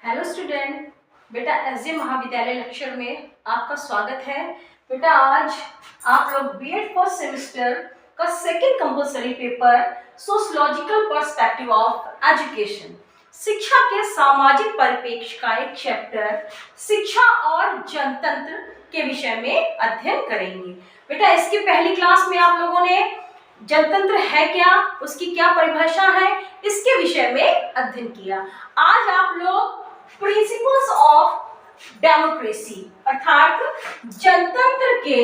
Hello student, बेटा SJ महाविद्यालय lecture में आपका स्वागत है। बेटा आज आप लोग बीएड फर्स्ट सेमेस्टर का second compulsory paper sociological perspective of education, शिक्षा के सामाजिक परिप्रेक्ष्य का एक चैप्टर शिक्षा और जनतंत्र के विषय में अध्ययन करेंगे। बेटा इसकी पहली क्लास में आप लोगों ने जनतंत्र है क्या, उसकी क्या परिभाषा है, इसके विषय में अध्ययन किया। आज आप लोग प्रिंसिपल्स ऑफ डेमोक्रेसी अर्थात जनतंत्र के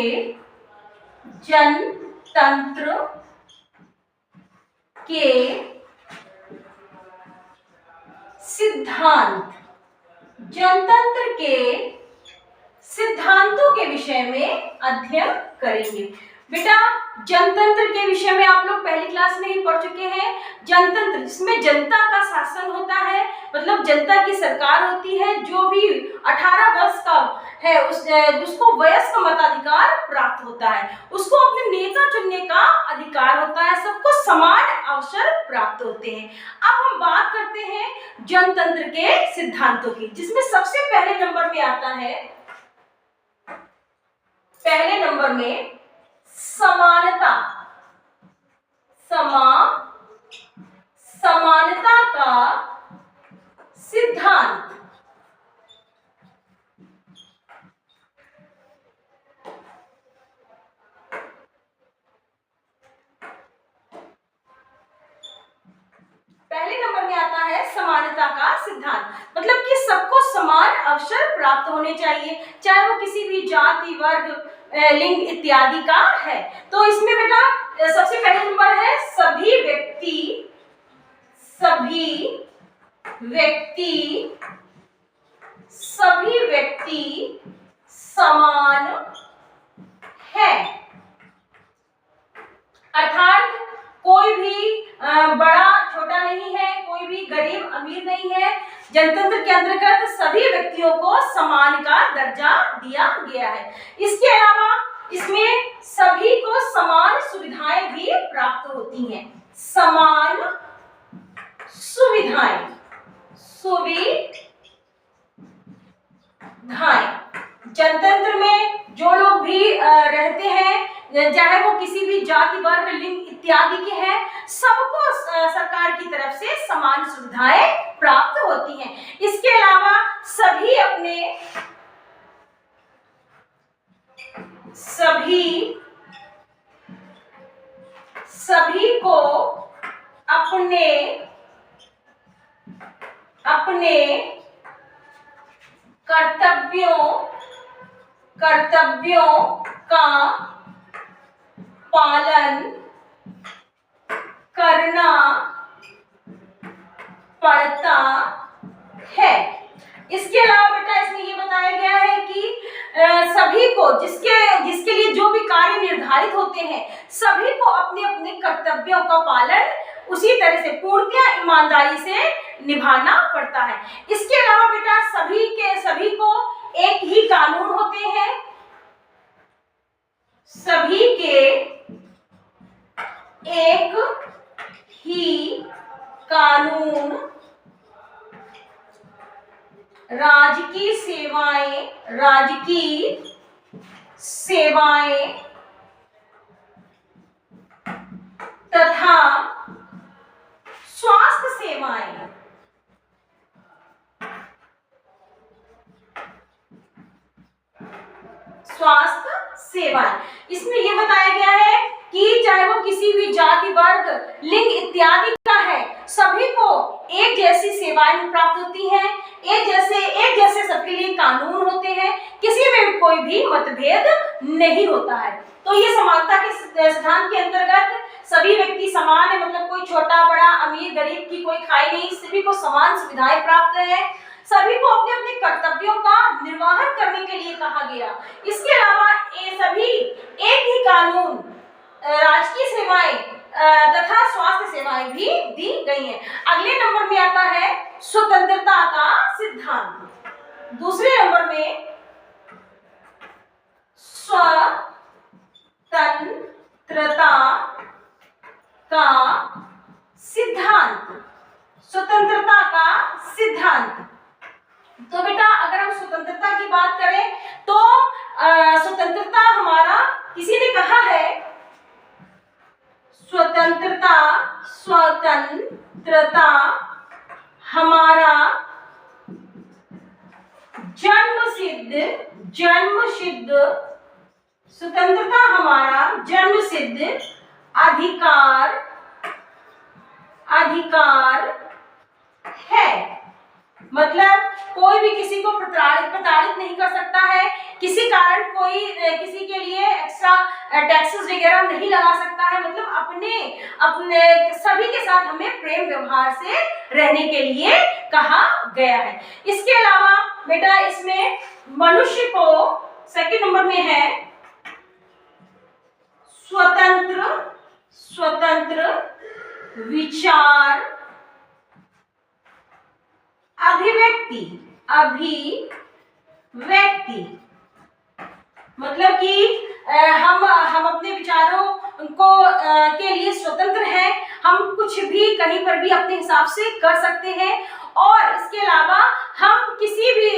सिद्धांतों के विषय में अध्ययन करेंगे। बेटा जनतंत्र के विषय में आप लोग पहली क्लास में ही पढ़ चुके हैं। जनतंत्र जिसमें जनता का शासन होता है, मतलब जनता की सरकार होती है। जो भी 18 वर्ष का है उसको वयस्क मताधिकार प्राप्त होता है, उसको अपने नेता चुनने का अधिकार होता है, सबको समान अवसर प्राप्त होते हैं। अब हम बात करते हैं जनतंत्र के सिद्धांतों की, जिसमें सबसे पहले नंबर में आता है, पहले नंबर में समानता का सिद्धांत। पहले नंबर में आता है समानता का सिद्धांत, मतलब कि सबको समान अवसर प्राप्त होने चाहिए, चाहे वो किसी भी जाति, वर्ग, लिंग इत्यादि का है। तो इसमें बेटा सबसे पहले नंबर है सभी व्यक्ति समान है, अर्थात कोई भी बड़ा छोटा नहीं है, कोई भी गरीब अमीर नहीं है। जनतंत्र के अंतर्गत सभी व्यक्तियों को समान का दर्जा दिया गया है। इसके अलावा इसमें सभी को समान सुविधाएं भी प्राप्त होती हैं। समान सुविधाएं जनतंत्र में जो लोग भी रहते हैं, चाहे वो किसी भी जाति, वर्ग, लिंग इत्यादि के हैं, सबको सरकार की तरफ से समान सुविधाएं प्राप्त होती हैं। इसके अलावा सभी को अपने कर्तव्यों का पालन करना पड़ता है। इसके अलावा बेटा इसमें ये बताया गया है कि सभी को जिसके लिए जो भी कार्य निर्धारित होते हैं, सभी को अपने अपने कर्तव्यों का पालन उसी तरह से पूर्णतः ईमानदारी से निभाना पड़ता है। इसके अलावा बेटा सभी को एक ही कानून होते हैं, सभी के एक ही कानून, राजकीय सेवाएं तथा स्वास्थ्य सेवाएं। इसमें यह बताया गया है कि चाहे वो किसी भी जाति, वर्ग, लिंग इत्यादि का है, सभी को एक जैसी सेवाएं प्राप्त होती हैं, एक जैसे सबके लिए कानून होते हैं, किसी में कोई भी मतभेद नहीं होता है। तो ये समानता के सिद्धांत के अंतर्गत सभी व्यक्ति समान है, मतलब कोई छोटा बड़ा, अमीर गरीब की कोई खाई नहीं, सभी को समान सुविधाएं प्राप्त है, सभी को अपने अपने कर्तव्यों का निर्वहन करने के लिए कहा गया। इसके अलावा ये सभी एक ही कानून, राजकीय सेवाएं तथा स्वास्थ्य सेवाएं भी दी गई हैं। अगले नंबर में आता है स्वतंत्रता का सिद्धांत। दूसरे नंबर में स्वतंत्रता का सिद्धांत। स्वतंत्रता का सिद्धांत बात करें तो स्वतंत्रता हमारा, किसी ने कहा है स्वतंत्रता हमारा जन्मसिद्ध स्वतंत्रता हमारा जन्मसिद्ध अधिकार है। मतलब कोई भी किसी को प्रताड़ित नहीं कर सकता है, किसी कारण कोई किसी के लिए एक्स्ट्रा टैक्सेस वगैरह नहीं लगा सकता है। मतलब अपने सभी के साथ हमें प्रेम व्यवहार से रहने के लिए कहा गया है। इसके अलावा बेटा इसमें मनुष्य को सेकंड नंबर में है स्वतंत्र विचार अभिव्यक्ति। मतलब कि हम अपने विचारों को के लिए स्वतंत्र हैं, हम कुछ भी कहीं पर भी अपने हिसाब से कर सकते हैं और इसके अलावा हम किसी भी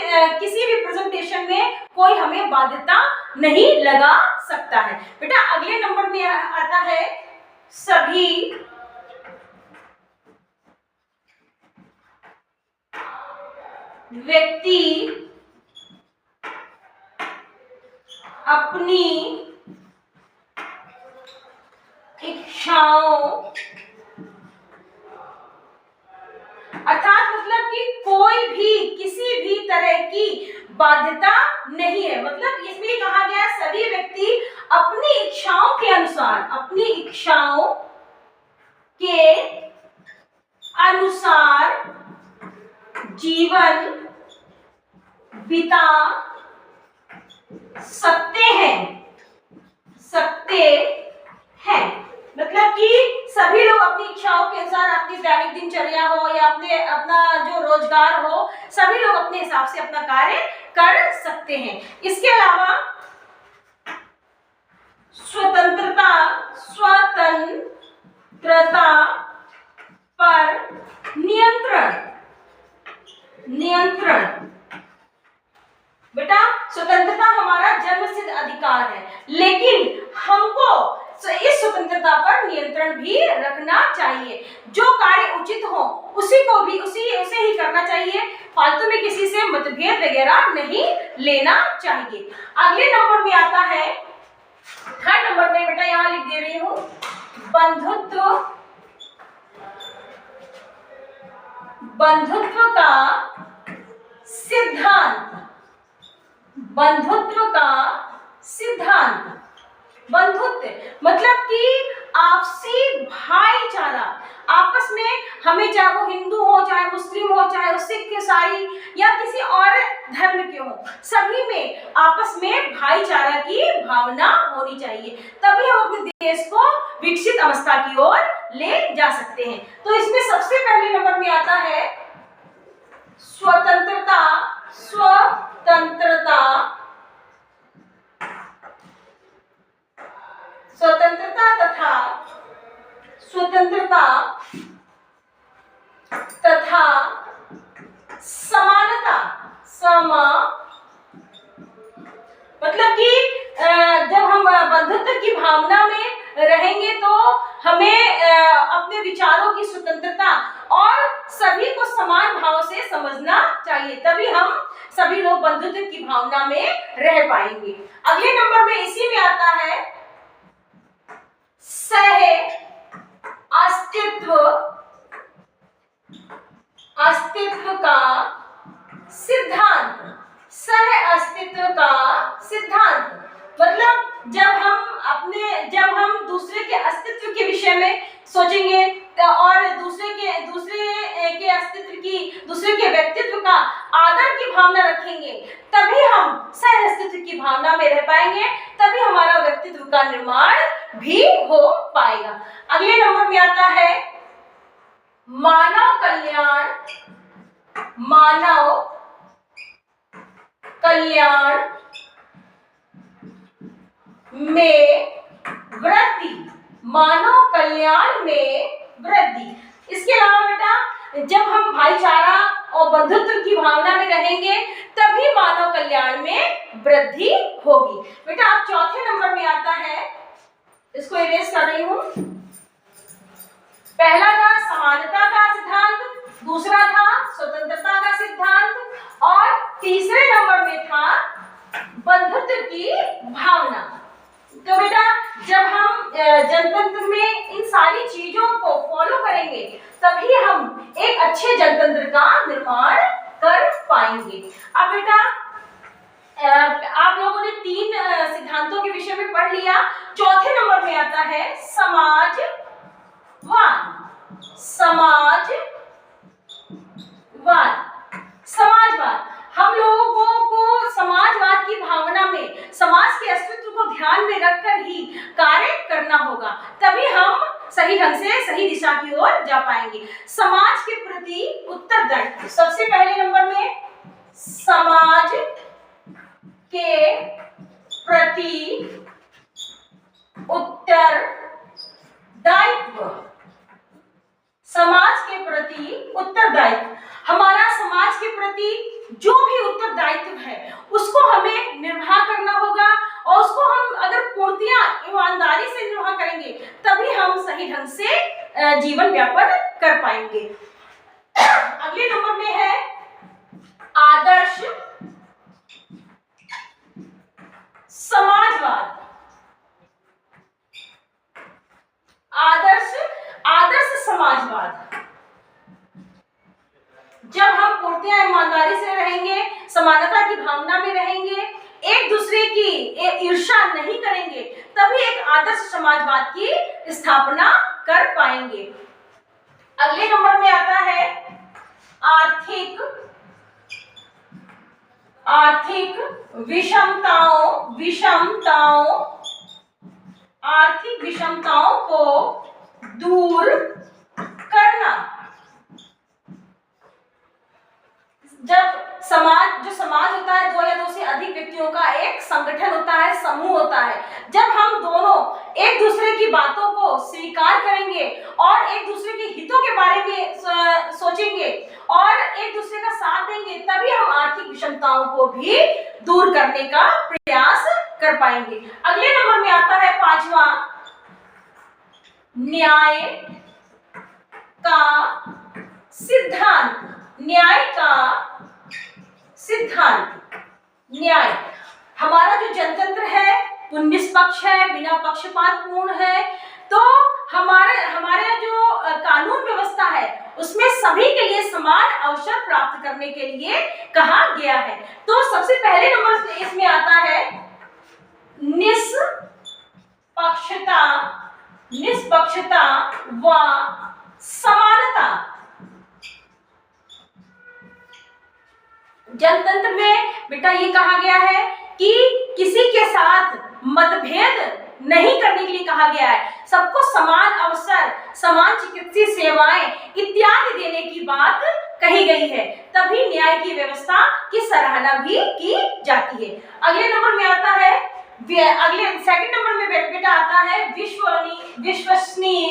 प्रेजेंटेशन में कोई हमें बाध्यता नहीं लगा सकता है। बेटा अगले नंबर में आता है सभी व्यक्ति अपनी इच्छाओं, अर्थात मतलब कि कोई भी किसी भी तरह की बाध्यता नहीं है। मतलब इसमें कहा गया सभी व्यक्ति अपनी इच्छाओं के अनुसार जीवन बिता सकते हैं। मतलब कि सभी लोग अपनी इच्छाओं के अनुसार अपनी दैनिक दिनचर्या हो या अपना जो रोजगार हो, सभी लोग अपने हिसाब से अपना कार्य कर सकते हैं। इसके अलावा स्वतंत्रता पर नियंत्रण। बेटा स्वतंत्रता हमारा जन्मसिद्ध अधिकार है, लेकिन हमको इस स्वतंत्रता पर नियंत्रण भी रखना चाहिए। जो कार्य उचित हो उसे ही करना चाहिए, फालतू में किसी से मतभेद वगैरह नहीं लेना चाहिए। अगले नंबर में आता है थर्ड नंबर में, बेटा यहां लिख दे रही हूं बंधुत्व का सिद्धांत। बंधुत्व मतलब कि आपसी भाईचारा, आपस में हमें चाहे वो हिंदू हो, चाहे मुस्लिम हो, चाहे वो सिख ईसाई या किसी और धर्म के हो, सभी में आपस में भाईचारा की भावना होनी चाहिए, तभी हम अपने देश को विकसित अवस्था की ओर ले जा सकते हैं। तो इसमें सबसे पहले नंबर में आता है स्वतंत्रता तथा समानता। मतलब कि जब हम बंधुत्व की भावना में रहेंगे तो हमें अपने विचारों की स्वतंत्रता और सभी को समान भाव से समझना चाहिए, तभी हम सभी लोग बंधुत्व की भावना में रह पाएंगे। अगले नंबर में इसी में आता है सह अस्तित्व का सिद्धांत। मतलब जब हम दूसरे के अस्तित्व के विषय में सोचेंगे और दूसरे के व्यक्तित्व का आदर की भावना रखेंगे, तभी हम सह अस्तित्व की भावना में रह पाएंगे, तभी हमारा व्यक्तित्व का निर्माण भी हो पाएगा। अगले नंबर में आता है मानव कल्याण में वृद्धि। इसके अलावा बेटा जब हम भाईचारा और बंधुत्व की भावना में रहेंगे, तभी मानव कल्याण में वृद्धि होगी। बेटा आप चौथे नंबर में आता है, इसको इरेज कर रही हूं। पहला था समानता का सिद्धांत, दूसरा था स्वतंत्रता का सिद्धांत, और तीसरे नंबर में था बंधुत्व की भावना। तो बेटा जब हम जनतंत्र में इन सारी चीजों को फॉलो करेंगे, तभी हम एक अच्छे जनतंत्र का निर्माण कर पाएंगे। अब बेटा आप लोगों ने 3 सिद्धांतों के विषय में पढ़ लिया। चौथे नंबर में आता है समाजवाद। समाजवाद हम लोगों को समाजवाद की भावना में समाज के अस्तित्व को ध्यान में रखकर ही कार्य करना होगा, तभी हम सही ढंग से सही दिशा की ओर जा पाएंगे। समाज के प्रति उत्तरदायित्व, सबसे पहले नंबर में समाज के प्रति उत्तरदायित्व। समाज के प्रति उत्तरदायित्व, हमारा समाज के प्रति जो भी उत्तरदायित्व है उसको हमें निर्वाह करना होगा, और उसको हम अगर पूर्तियां ईमानदारी से निर्वाह करेंगे, तभी हम सही ढंग से जीवन यापन कर पाएंगे। अगले नंबर में है आदर्श समाजवाद। आदर्श समाजवाद, जब हम पूर्तियां ईमानदारी से रहेंगे, समानता की भावना में रहेंगे, एक दूसरे की ईर्ष्या नहीं करेंगे, तभी एक आदर्श समाजवाद की स्थापना कर पाएंगे। अगले नंबर में आता है आर्थिक विषमताओं को दूर करना। जब जो समाज होता है 2 या 2 से अधिक व्यक्तियों का एक संगठन होता है, समूह होता है। जब हम दोनों एक दूसरे की बातों को स्वीकार करेंगे और एक दूसरे के हितों के बारे में सोचेंगे और एक दूसरे का साथ देंगे, तभी हम आर्थिक विषमताओं को भी दूर करने का प्रयास कर पाएंगे। अगले नंबर में आता है 5वां, न्याय का सिद्धांत। न्याय, हमारा जो जनतंत्र है वो निष्पक्ष है, बिना पक्षपात पूर्ण है। तो हमारे जो कानून व्यवस्था है उसमें सभी के लिए समान अवसर प्राप्त करने के लिए कहा गया है। तो सबसे पहले नंबर इसमें आता है निष्पक्षता व समानता। जनतंत्र में बेटा ये कहा गया है कि किसी के साथ मतभेद नहीं करने के लिए कहा गया है, सबको समान अवसर, समान चिकित्सीय सेवाएं इत्यादि देने की बात कही गई है, तभी न्याय की व्यवस्था की सराहना भी की जाती है। अगले नंबर में आता है सेकंड नंबर में बेटा आता है विश्वसनीय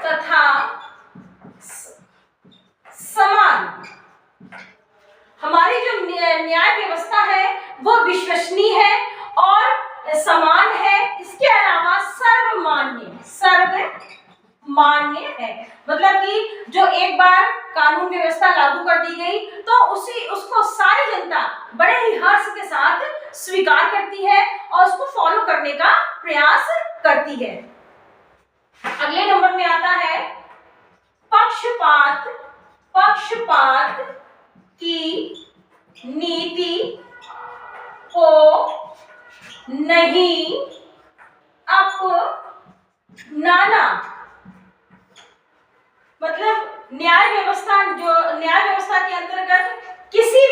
तथा समान। हमारी जो न्याय व्यवस्था है वो विश्वसनीय है और समान है, इसके अलावा सर्वमान्य है। मतलब कि जो एक बार कानून व्यवस्था लागू कर दी गई तो उसको सारी जनता बड़े ही हर्ष के साथ स्वीकार करती है और उसको फॉलो करने का प्रयास करती है। अगले नंबर में आता है पक्षपात की नीति को नहीं अपनाना। मतलब न्याय व्यवस्था के अंतर्गत किसी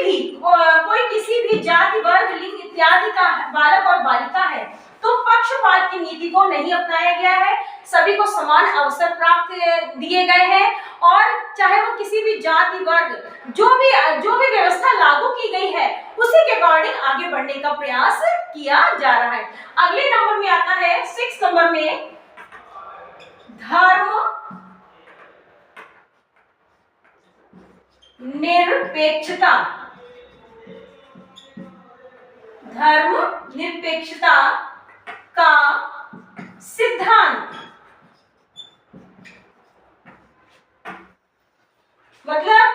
भी जाति, वर्ग, लिंग इत्यादि का बालक और बालिका है, तो पक्षपात की नीति को नहीं अपनाया गया है, सभी को समान अवसर प्राप्त दिए गए हैं और चाहे वो किसी भी जाति वर्ग जो भी व्यवस्था लागू की गई है उसी के अकॉर्डिंग आगे बढ़ने का प्रयास किया जा रहा है। अगले नंबर में आता है 6 नंबर में धर्म निरपेक्षता। धर्म निरपेक्षता का सिद्धांत, मतलब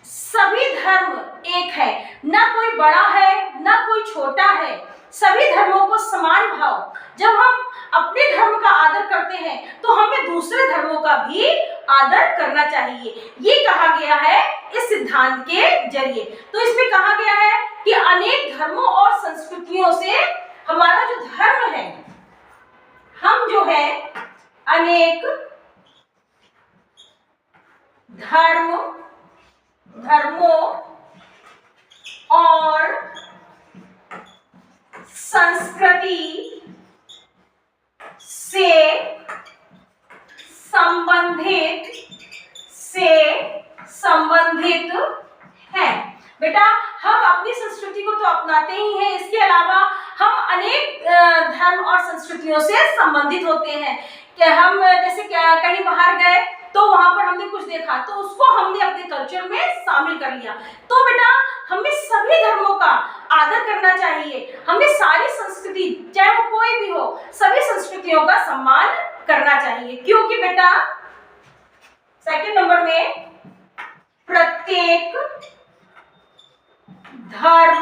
सभी धर्म एक है, ना कोई बड़ा है ना कोई छोटा है, सभी धर्मों को समान भाव। जब हम अपने धर्म का आदर करते हैं तो हमें दूसरे धर्मों का भी आदर करना चाहिए, ये कहा गया है इस सिद्धांत के जरिए। तो इसमें कहा गया है कि अनेक धर्मों और संस्कृतियों से हमारा जो धर्म है, हम जो है अनेक धर्मों और संस्कृति से संबंधित है। बेटा हम अपनी संस्कृति को तो अपनाते ही हैं, इसके अलावा हम अनेक धर्म और संस्कृतियों से संबंधित होते हैं। कि हम जैसे कहीं बाहर गए तो वहां पर हमने कुछ देखा तो उसको हमने अपने कल्चर में शामिल कर लिया। तो बेटा हमें सभी धर्मों का आदर करना चाहिए, हमें सारी संस्कृति चाहे वो कोई भी हो सभी संस्कृतियों का सम्मान करना चाहिए, क्योंकि बेटा 2 नंबर में प्रत्येक धर्म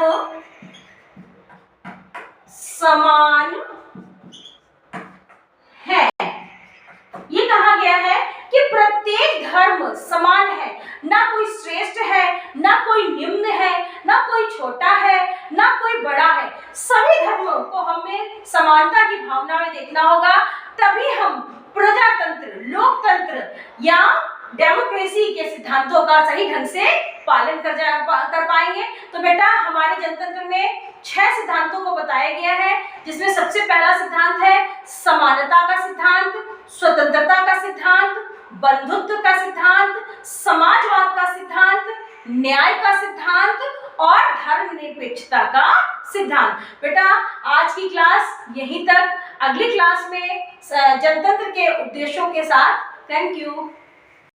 समान है। ये कहा गया है कि प्रत्येक धर्म समान है, ना कोई श्रेष्ठ है ना कोई निम्न है, ना कोई छोटा है ना कोई बड़ा है, सभी धर्मों को हमें समानता की भावना में देखना होगा, तभी हम प्रजातंत्र, लोकतंत्र या डेमोक्रेसी के सिद्धांतों का सही ढंग से पालन कर पाएंगे। तो बेटा हमारे जनतंत्र में 6 सिद्धांतों को बताया गया है, जिसमें सबसे पहला सिद्धांत है समानता का सिद्धांत, स्वतंत्रता का सिद्धांत, बंधुत्व का सिद्धांत, समाजवाद का सिद्धांत, न्याय का सिद्धांत और धर्मनिरपेक्षता का सिद्धांत। बेटा आज की क्लास यहीं तक, अगली क्लास में जनतंत्र के उद्देश्यों के साथ। Thank you.